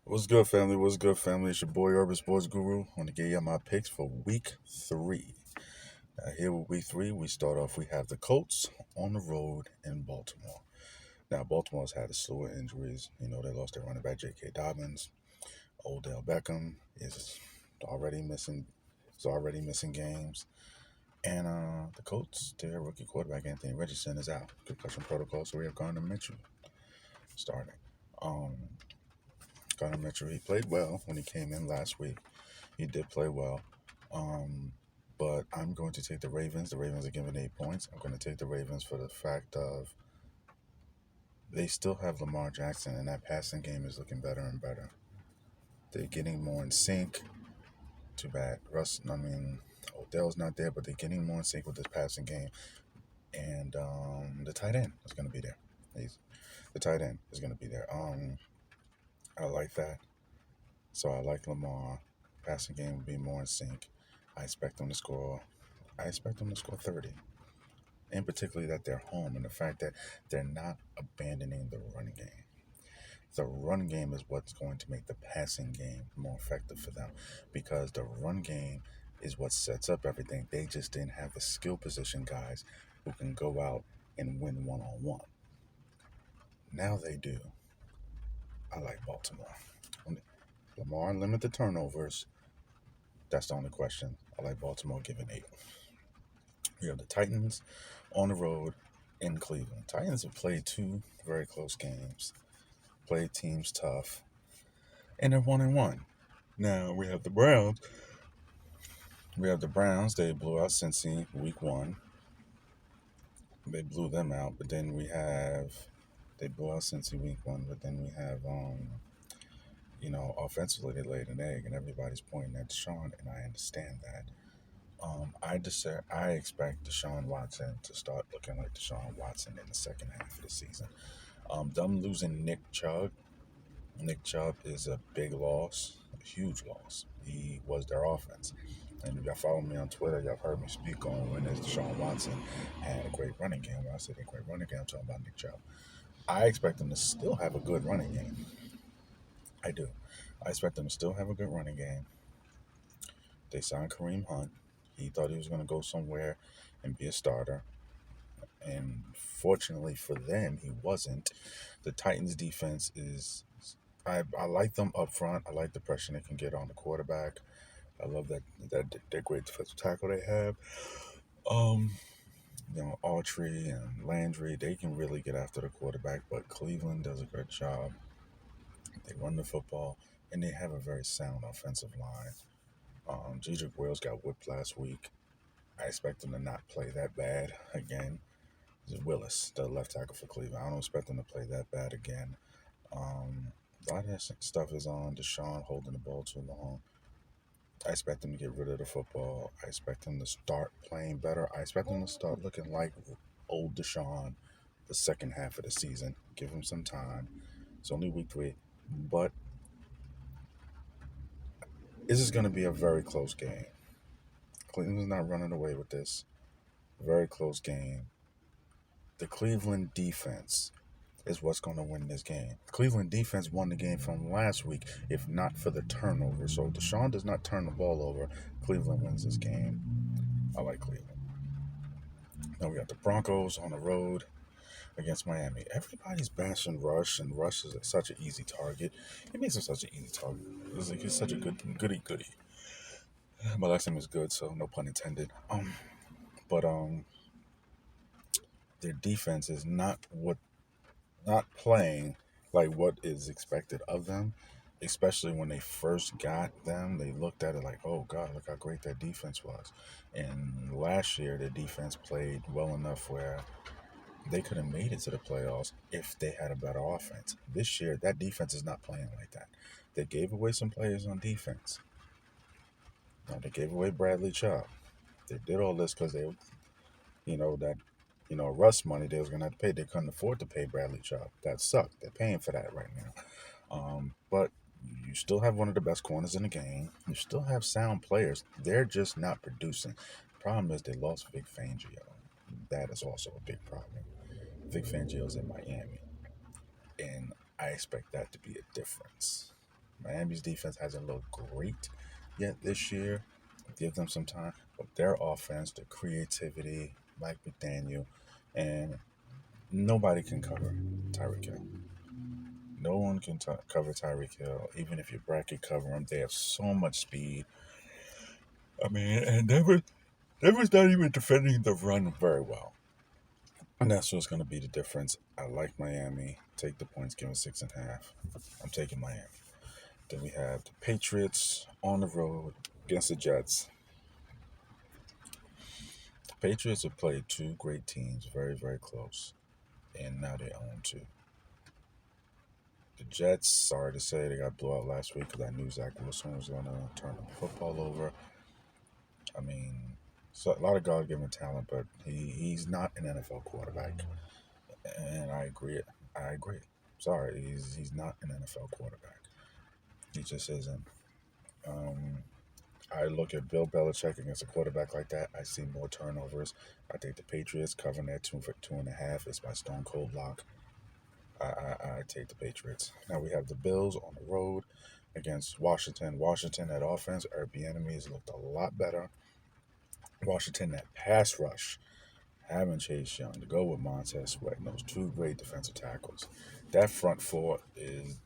What's good, family? What's good, family? It's your boy Urban Sports Guru. I want to give you my picks for week three. Here with week three, we start off. We have the Colts on the road in Baltimore. Now, Baltimore's had a slew of injuries. They lost their running back J.K. Dobbins. Odell Beckham already missing. Is already missing games. And the Colts, their rookie quarterback Anthony Richardson is out. Concussion protocol. So we have Gardner Mitchell starting. Um, Gardner Mitchell, he played well when he came in last week. He did play well. Um, but I'm going to take the Ravens. The Ravens are given 8 points. I'm going to take the Ravens for the fact of they still have Lamar Jackson, and that passing game is looking better and better. They're getting more in sync. Too bad. Odell's not there, but they're getting more in sync with this passing game. And the tight end is going to be there. The tight end is going to be there. I like that. So I like Lamar. Passing game will be more in sync. I expect them to score. I expect them to score 30. And particularly that they're home and the fact that they're not abandoning the running game. The run game is what's going to make the passing game more effective for them because the run game is what sets up everything. They just didn't have the skill position guys who can go out and win one-on-one. Now they do. I like Baltimore. Lamar limit the turnovers. That's the only question. I like Baltimore giving 8. We have the Titans on the road in Cleveland. Titans have played 2 very close games, played teams tough, and they're 1-1. Now we have the Browns. They blew out Cincy week 1. They blew them out, but then they blew out Cincy week 1, but then we have offensively they laid an egg, and everybody's pointing at Deshaun, and I understand that. I expect Deshaun Watson to start looking like Deshaun Watson in the second half of the season. Them losing Nick Chubb. Nick Chubb is a big loss, a huge loss. He was their offense. And if y'all follow me on Twitter, y'all heard me speak on when Deshaun Watson had a great running game. When I said a great running game, I'm talking about Nick Chubb. I expect them to still have a good running game. I do. I expect them to still have a good running game. They signed Kareem Hunt. He thought he was going to go somewhere and be a starter. And fortunately for them, he wasn't. The Titans' defense is. I like them up front. I like the pressure they can get on the quarterback. I love that great defensive tackle they have. Um, Autry and Landry, they can really get after the quarterback, but Cleveland does a good job. They run the football, and they have a very sound offensive line. Jedrick Wills got whipped last week. I expect him to not play that bad again. Willis, the left tackle for Cleveland. I don't expect him to play that bad again. A lot of that stuff is on Deshaun holding the ball too long. I expect him to get rid of the football. I expect him to start playing better. I expect him to start looking like old Deshaun the second half of the season. Give him some time. It's only week 3, but this is going to be a very close game. Cleveland's not running away with this. Very close game. The Cleveland defense is what's going to win this game. Cleveland defense won the game from last week, if not for the turnover. So if Deshaun does not turn the ball over, Cleveland wins this game. I like Cleveland. Now we got the Broncos on the road against Miami. Everybody's bashing Rush, and Rush is such an easy target. He makes him such an easy target. He's such a goody. My last name is good, so no pun intended. But their defense is not playing like what is expected of them. Especially when they first got them, they looked at it like, oh God, look how great that defense was. And last year, the defense played well enough where they could have made it to the playoffs if they had a better offense. This year, that defense is not playing like that. They gave away some players on defense. They gave away Bradley Chubb. They did all this because Russ money they was going to have to pay. They couldn't afford to pay Bradley Chubb. That sucked. They're paying for that right now. But you still have one of the best corners in the game. You still have sound players. They're just not producing. The problem is they lost Vic Fangio. That is also a big problem. Vic Fangio's in Miami, and I expect that to be a difference. Miami's defense hasn't looked great yet this year. Give them some time, but their offense, the creativity, Mike McDaniel, and nobody can cover Tyreek Hill. No one can cover Tyreek Hill, even if you bracket cover him. They have so much speed. I mean, and Denver's not even defending the run very well. And that's what's going to be the difference. I like Miami. Take the points, give them 6.5. I'm taking Miami. Then we have the Patriots on the road against the Jets. The Patriots have played two great teams, very, very close. And now they own two. The Jets, sorry to say, they got blew out last week because I knew Zach Wilson was going to turn the football over. I mean, so a lot of God-given talent, but he's not an NFL quarterback. And I agree. I agree. Sorry, he's not an NFL quarterback. He just isn't. Um, I look at Bill Belichick against a quarterback like that. I see more turnovers. I think the Patriots covering that 2 for 2.5 is my stone cold lock. I take the Patriots. Now we have the Bills on the road against Washington. Washington at offense, our enemies looked a lot better. Washington that pass rush, having Chase Young to go with Montez Sweat and those two great defensive tackles. That front four is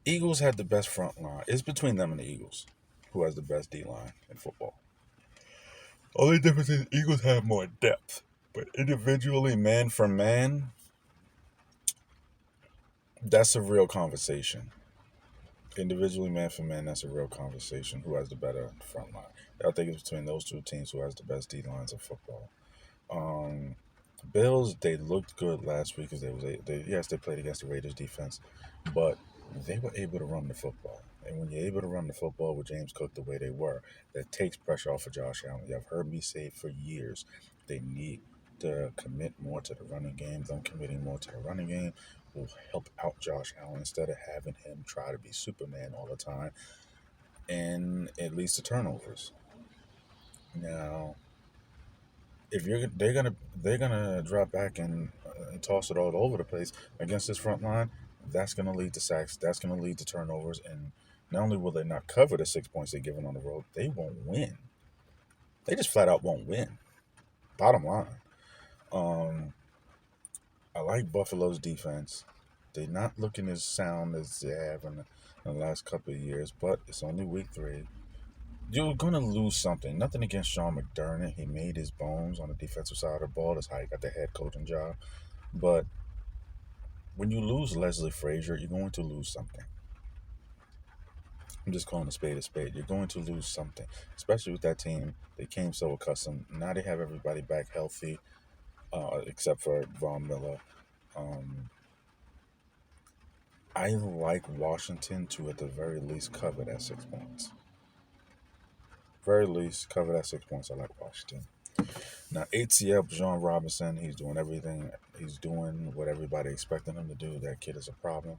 Eagles had the best front line. It's between them and the Eagles, who has the best D line in football. Only difference is Eagles have more depth, but individually, man for man, that's a real conversation. Individually, man for man, that's a real conversation. Who has the better front line? I think it's between those two teams who has the best D lines of football. Um, Bills, they looked good last week because they played against the Raiders defense, but they were able to run the football. And when you're able to run the football with James Cook the way they were, that takes pressure off of Josh Allen. You've heard me say for years they need to commit more to the running game. Them committing more to the running game will help out Josh Allen instead of having him try to be Superman all the time, and it leads to turnovers. Now, if they're gonna drop back and toss it all over the place against this front line, that's gonna lead to sacks. That's gonna lead to turnovers, and not only will they not cover the 6 points they're given on the road, they won't win. They just flat out won't win. Bottom line, um, I like Buffalo's defense. They're not looking as sound as they have in the last couple of years, but it's only week 3. You're gonna lose something. Nothing against Sean McDermott. He made his bones on the defensive side of the ball. That's how he got the head coaching job. But when you lose Leslie Frazier, you're going to lose something. I'm just calling a spade a spade. You're going to lose something, especially with that team. They came so accustomed. Now they have everybody back healthy, except for Von Miller. Um, I like Washington to, at the very least, cover that 6 points. Very least, cover that 6 points. I like Washington. Now, ATL, John Robinson, he's doing everything. He's doing what everybody expected him to do. That kid is a problem.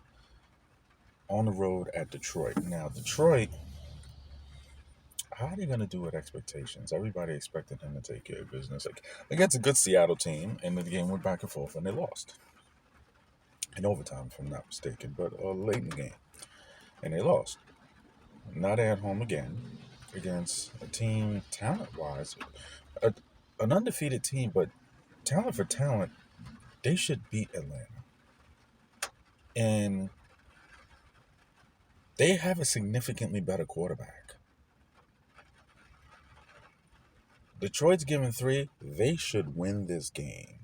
On the road at Detroit. Now, Detroit, how are they going to do with expectations? Everybody expected him to take care of business. Like, against a good Seattle team, and the game went back and forth, and they lost. In overtime, if I'm not mistaken, but late in the game. And they lost. Now they're at home again against a team, talent-wise, an undefeated team, but talent for talent, they should beat Atlanta. And they have a significantly better quarterback. Detroit's given 3. They should win this game.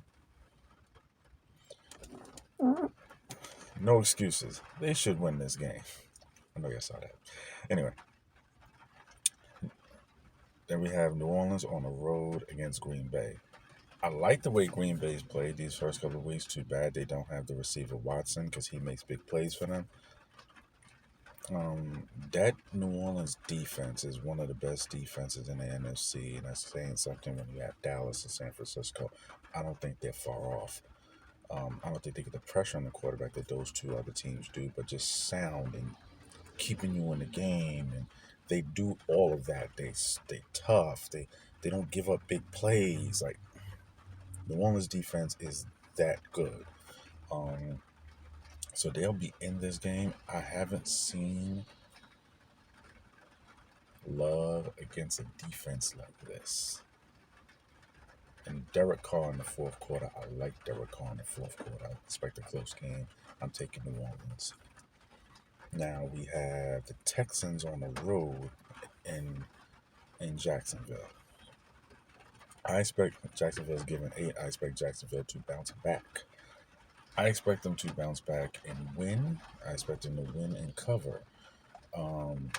No excuses. They should win this game. I know you saw that. Anyway, then we have New Orleans on the road against Green Bay. I like the way Green Bay's played these first couple of weeks. Too bad they don't have the receiver Watson because he makes big plays for them. That New Orleans defense is one of the best defenses in the NFC, and that's saying something when you have Dallas and San Francisco. I don't think they're far off. I don't think they get the pressure on the quarterback that those two other teams do, but just sound and keeping you in the game, and they do all of that. They tough. They don't give up big plays. Like, New Orleans defense is that good. So they'll be in this game. I haven't seen love against a defense like this. And Derek Carr in the fourth quarter. I like Derek Carr in the fourth quarter. I expect a close game. I'm taking New Orleans. Now we have the Texans on the road in Jacksonville. I expect Jacksonville's given 8. I expect Jacksonville to bounce back. I expect them to bounce back and win. I expect them to win and cover. Um,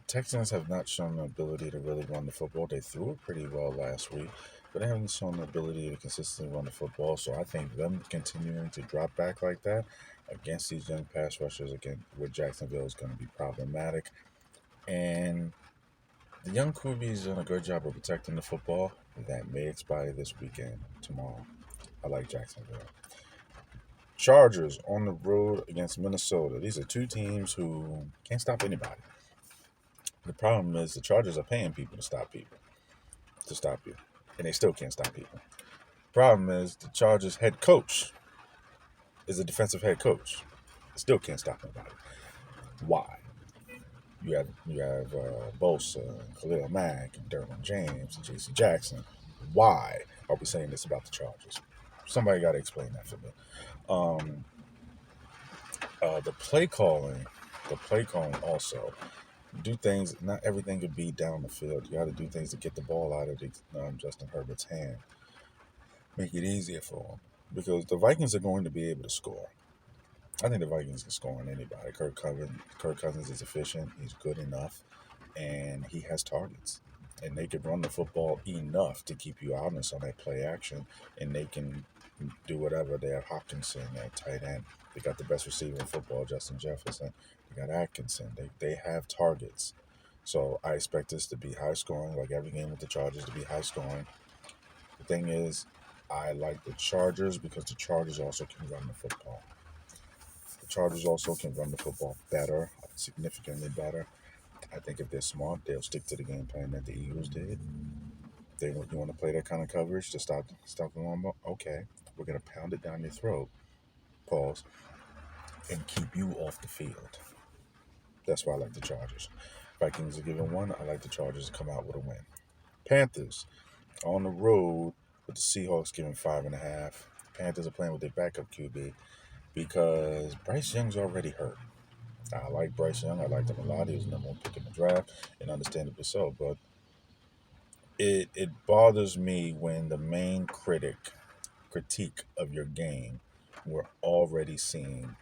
Texans have not shown the ability to really run the football. They threw it pretty well last week, but they haven't shown the ability to consistently run the football. So I think them continuing to drop back like that against these young pass rushers again with Jacksonville is going to be problematic. And the young QB's done a good job of protecting the football. That may expire this weekend, tomorrow. I like Jacksonville. Chargers on the road against Minnesota. These are two teams who can't stop anybody. The problem is the Chargers are paying people to stop you, and they still can't stop people. Problem is the Chargers head coach is a defensive head coach. Still can't stop nobody. Why? You have Bosa, and Khalil Mack, and Derwin James, and J.C. Jackson. Why are we saying this about the Chargers? Somebody got to explain that for me. The play calling also. Do things. Not everything could be down the field. You got to do things to get the ball out of Justin Herbert's hand. Make it easier for him because the Vikings are going to be able to score. I think the Vikings can score on anybody. Kirk Cousins is efficient. He's good enough, and he has targets. And they can run the football enough to keep you honest on that play action, and they can do whatever. They have Hopkinson at tight end. They got the best receiver in football, Justin Jefferson. They got Atkinson. They have targets. So I expect this to be high scoring, like every game with the Chargers to be high scoring. The thing is, I like the Chargers because the Chargers also can run the football. The Chargers also can run the football better, significantly better. I think if they're smart, they'll stick to the game plan that the Eagles did. You want to play that kind of coverage to stop the run. Okay, we're gonna pound it down your throat. Pause and keep you off the field. That's why I like the Chargers. Vikings are giving 1. I like the Chargers to come out with a win. Panthers on the road with the Seahawks giving 5.5. Panthers are playing with their backup QB because Bryce Young's already hurt. I like Bryce Young. I liked him a lot. He was the number 1 pick in the draft, and understandably so. But it bothers me when the main critique of your game we're already seeing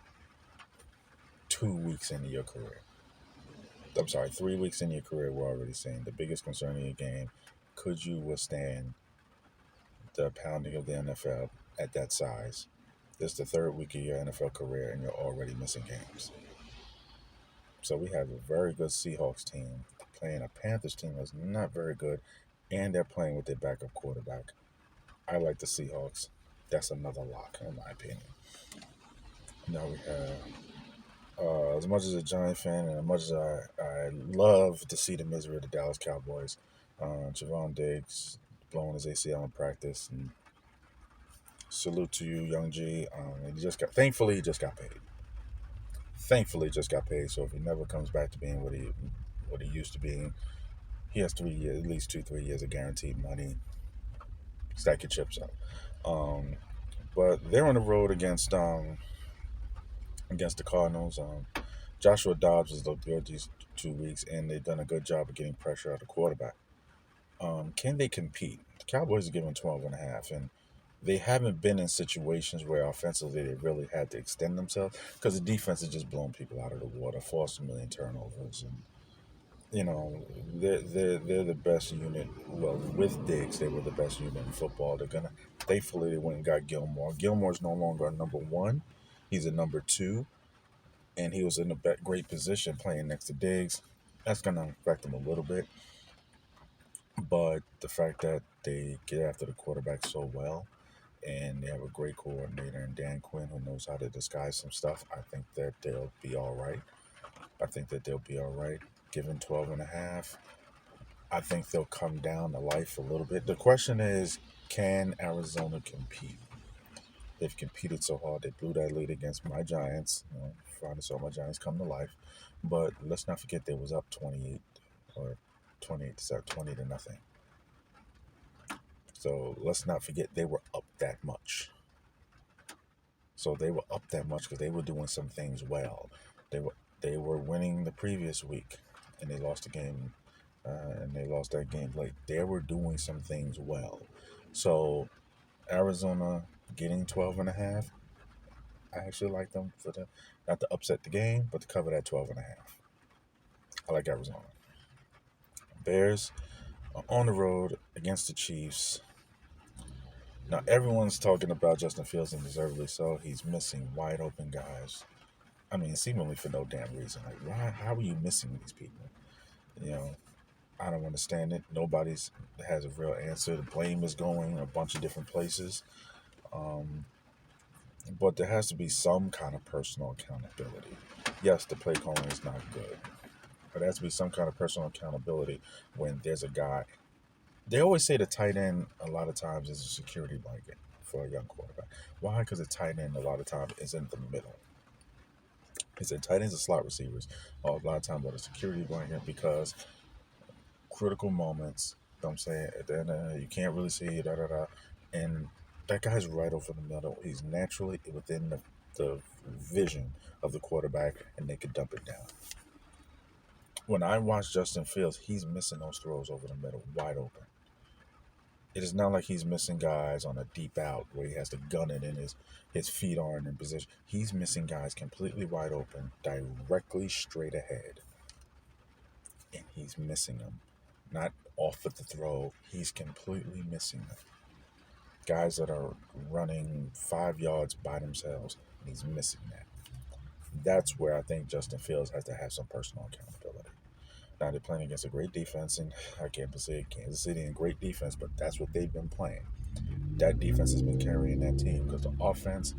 2 weeks into your career. I'm sorry, 3 weeks in your career, we're already seeing the biggest concern in your game. Could you withstand the pounding of the NFL at that size? This is the 3rd week of your NFL career, and you're already missing games. So we have a very good Seahawks team playing a Panthers team that's not very good, and they're playing with their backup quarterback. I like the Seahawks. That's another lock, in my opinion. Now we have, as much as a Giant fan and as much as I love to see the misery of the Dallas Cowboys, Javon Diggs blowing his ACL in practice, and salute to you, Young G. Thankfully, he just got paid. So if he never comes back to being what he used to be, he has 3 years, at least 2-3 years of guaranteed money. Stack your chips up. But they're on the road against the Cardinals. Joshua Dobbs has looked good these 2 weeks, and they've done a good job of getting pressure out of the quarterback. Can they compete? The Cowboys are giving 12.5, and they haven't been in situations where offensively they really had to extend themselves because the defense is just blowing people out of the water, forced a million turnovers, and they're the best unit. Well, with Diggs, they were the best unit in football. Thankfully they went and got Gilmore. Gilmore's no longer a number 1; he's a number 2, and he was in a great position playing next to Diggs. That's gonna affect him a little bit, but the fact that they get after the quarterback so well, and they have a great coordinator in Dan Quinn who knows how to disguise some stuff, I think that they'll be all right. Given 12.5, I think they'll come down to life a little bit. The question is, can Arizona compete? They've competed so hard. They blew that lead against my Giants. Finally saw my Giants come to life. But let's not forget they was up 28 or 28 to 20 to nothing. So let's not forget they were up that much. So they were up that much because they were doing some things well. They were winning the previous week, and they lost the game, and they lost that game late. They were doing some things well. So Arizona getting 12 and a half. I actually like them for the not to upset the game, but to cover that 12 and a half. I like Arizona. Bears are on the road against the Chiefs. Now everyone's talking about Justin Fields, and deservedly so. He's missing wide open guys. I mean, seemingly for no damn reason. Like, why? How are you missing these people? You know, I don't understand it. Nobody's has a real answer. The blame is going a bunch of different places. Um, but there has to be some kind of personal accountability. Yes, the play calling is not good, but there has to be some kind of personal accountability when there's a guy. They always say the tight end a lot of times is a security blanket for a young quarterback. Why? Because the tight end a lot of times is in the middle. He said tight ends are slot receivers a lot of times are a security blanket because critical moments, you know what I'm saying, then you can't really see da da da, and that guy's right over the middle. He's naturally within the vision of the quarterback, and they can dump it down. When I watch Justin Fields, he's missing those throws over the middle, wide open. It is not like he's missing guys on a deep out where he has to gun it in his feet aren't in position. He's missing guys completely wide open, directly straight ahead, and he's missing them. Not off at the throw, he's completely missing them. Guys that are running 5 yards by themselves, and he's missing that. That's where I think Justin Fields has to have some personal accountability. Now they're playing against a great defense, and I can't say Kansas City in great defense, but that's what they've been playing. That defense has been carrying that team because the offense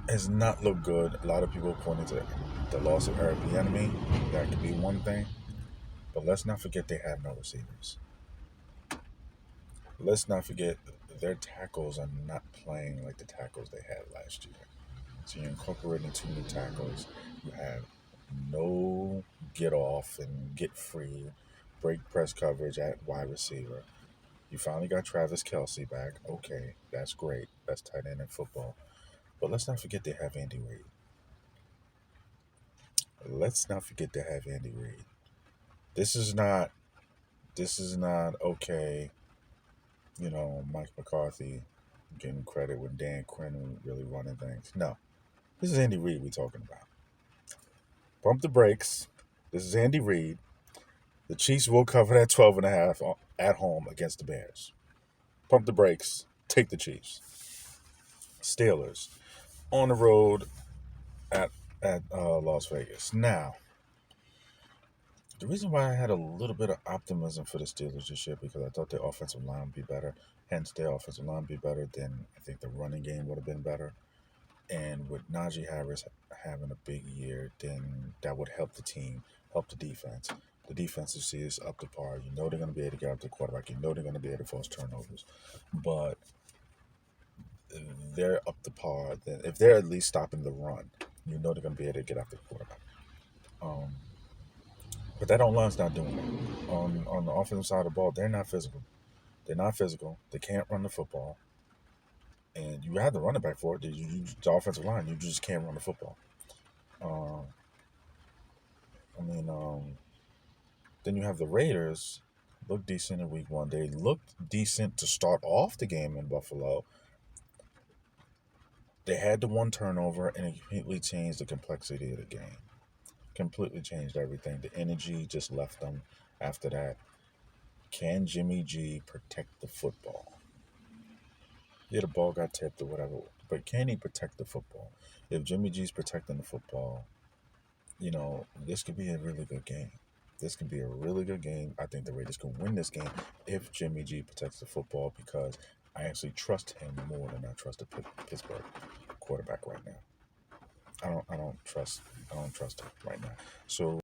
has not looked good. A lot of people pointed to the loss of Eric Bieniemy. That could be one thing, but let's not forget they have no receivers. Let's not forget their tackles are not playing like the tackles they had last year. So you're incorporating 2 new tackles. You have no get off and get free, break press coverage at wide receiver. You finally got Travis Kelce back. Okay, that's great. Best tight end in football. But let's not forget they have Andy Reid. Let's not forget they have Andy Reid. This is not. This is not okay. Mike McCarthy getting credit when Dan Quinn really running things. No, this is Andy Reid we're talking about. Pump the brakes. This is Andy Reid. The Chiefs will cover that 12 and a half at home against the Bears. Pump the brakes. Take the Chiefs. Steelers on the road at Las Vegas. Now, the reason why I had a little bit of optimism for the Steelers this year because I thought their offensive line would be better. Hence, their offensive line would be better. Then I think the running game would have been better. And with Najee Harris having a big year, then that would help the team, help the defense. The defensive see is up to par. You know they're going to be able to get up to the quarterback. You know they're going to be able to force turnovers. But they're up to par. Then if they're at least stopping the run, you know they're going to be able to get after the quarterback. But that line's not doing that. On the offensive side of the ball, they're not physical. They're not physical. They can't run the football. And you have the running back for it. The offensive line, you just can't run the football. Uh, I mean, then you have the Raiders look decent in week 1. They looked decent to start off the game in Buffalo. They had the 1 turnover, and it completely changed the complexity of the game. Completely changed everything. The energy just left them after that. Can Jimmy G protect the football? Yeah, the ball got tipped or whatever, but can he protect the football? If Jimmy G's protecting the football, this could be a really good game. This can be a really good game. I think the Raiders can win this game if Jimmy G protects the football because I actually trust him more than I trust the Pittsburgh quarterback right now. I don't trust him right now. So